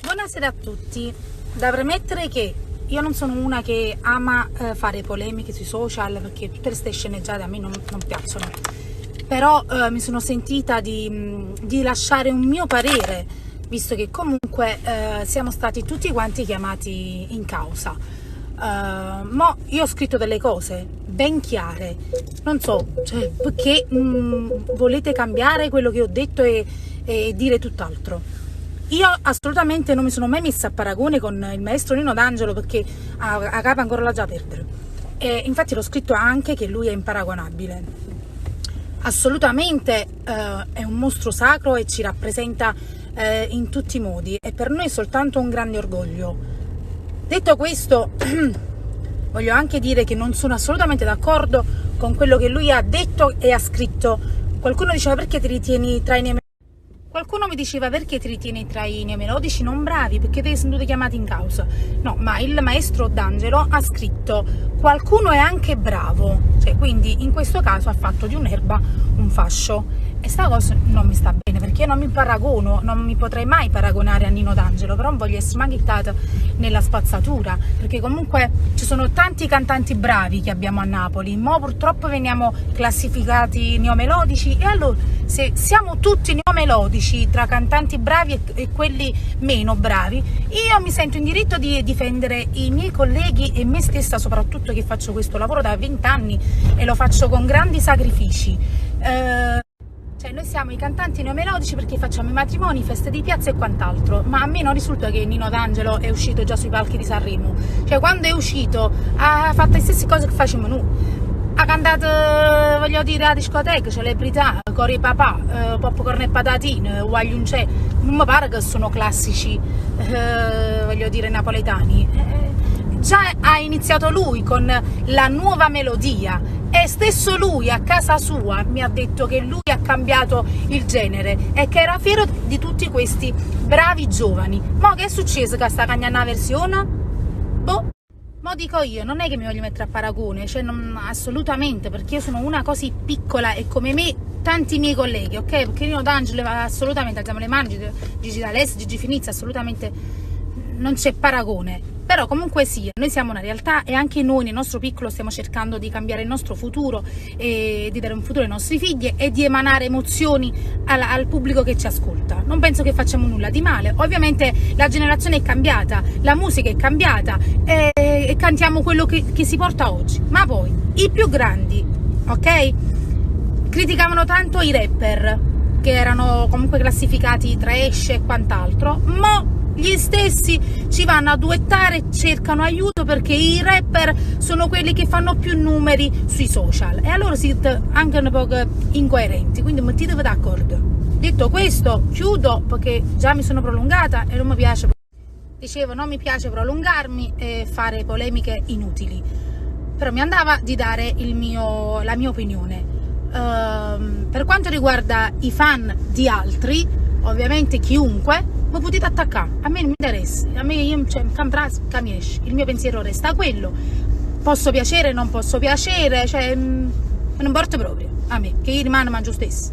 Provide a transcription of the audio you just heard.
Buonasera a tutti. Da premettere che io non sono una che ama fare polemiche sui social, perché tutte queste sceneggiate a me non piacciono, però mi sono sentita di lasciare un mio parere, visto che comunque siamo stati tutti quanti chiamati in causa. Io ho scritto delle cose ben chiare, non so, perché volete cambiare quello che ho detto e dire tutt'altro. Io assolutamente non mi sono mai messa a paragone con il maestro Nino D'Angelo, perché a capo ancora la già perdere, e infatti l'ho scritto anche che lui è imparagonabile. Assolutamente è un mostro sacro e ci rappresenta in tutti i modi, e per noi è soltanto un grande orgoglio. Detto questo, voglio anche dire che non sono assolutamente d'accordo con quello che lui ha detto e ha scritto. Qualcuno diceva: perché ti ritieni tra i Qualcuno mi diceva: perché ti ritieni tra i neomelodici non bravi, perché te sono tutti chiamati in causa. No, ma il maestro D'Angelo ha scritto: qualcuno è anche bravo, quindi in questo caso ha fatto di un'erba un fascio, e sta cosa non mi sta bene, perché io non mi paragono, non mi potrei mai paragonare a Nino D'Angelo, però non voglio essere maghittata nella spazzatura, perché comunque ci sono tanti cantanti bravi che abbiamo a Napoli, ma purtroppo veniamo classificati neomelodici. E allora, se siamo tutti neomelodici tra cantanti bravi e quelli meno bravi, io mi sento in diritto di difendere i miei colleghi e me stessa, soprattutto che faccio questo lavoro da 20 anni e lo faccio con grandi sacrifici. Noi siamo i cantanti neomelodici perché facciamo i matrimoni, feste di piazza e quant'altro, ma a me non risulta che Nino D'Angelo è uscito già sui palchi di Sanremo. Quando è uscito ha fatto le stesse cose che facciamo noi. Ha cantato, voglio dire, a discoteca, celebrità, cori papà, popcorn e patatine, guagliuncè. Non mi pare che sono classici, voglio dire, napoletani. Già ha iniziato lui con la nuova melodia, e stesso lui a casa sua mi ha detto che lui ha cambiato il genere e che era fiero di tutti questi bravi giovani. Ma che è successo che sta cambiando la versione? Boh. Ma dico io, non è che mi voglio mettere a paragone, assolutamente, perché io sono una così piccola e come me tanti miei colleghi, ok? Perché Nino D'Angelo assolutamente, alziamo le mani, Gigi D'Alessio, Gigi Finizzi, assolutamente non c'è paragone. Però comunque sia, noi siamo una realtà e anche noi nel nostro piccolo stiamo cercando di cambiare il nostro futuro e di dare un futuro ai nostri figli e di emanare emozioni al pubblico che ci ascolta. Non penso che facciamo nulla di male. Ovviamente la generazione è cambiata, la musica è cambiata e cantiamo quello che si porta oggi. Ma poi i più grandi, ok? Criticavano tanto i rapper, che erano comunque classificati trash e quant'altro, ma gli stessi ci vanno a duettare e cercano aiuto perché i rapper sono quelli che fanno più numeri sui social, e allora siete anche un po' incoerenti, quindi mettetevi d'accordo. Detto questo, chiudo perché già mi sono prolungata e non mi piace. Dicevo, non mi piace prolungarmi e fare polemiche inutili, però mi andava di dare la mia opinione. Per quanto riguarda i fan di altri, ovviamente chiunque, ma potete attaccare, a me non mi interessa, a me il mio pensiero resta quello. Posso piacere, non posso piacere, non importa proprio a me, che io rimane mangio stesso.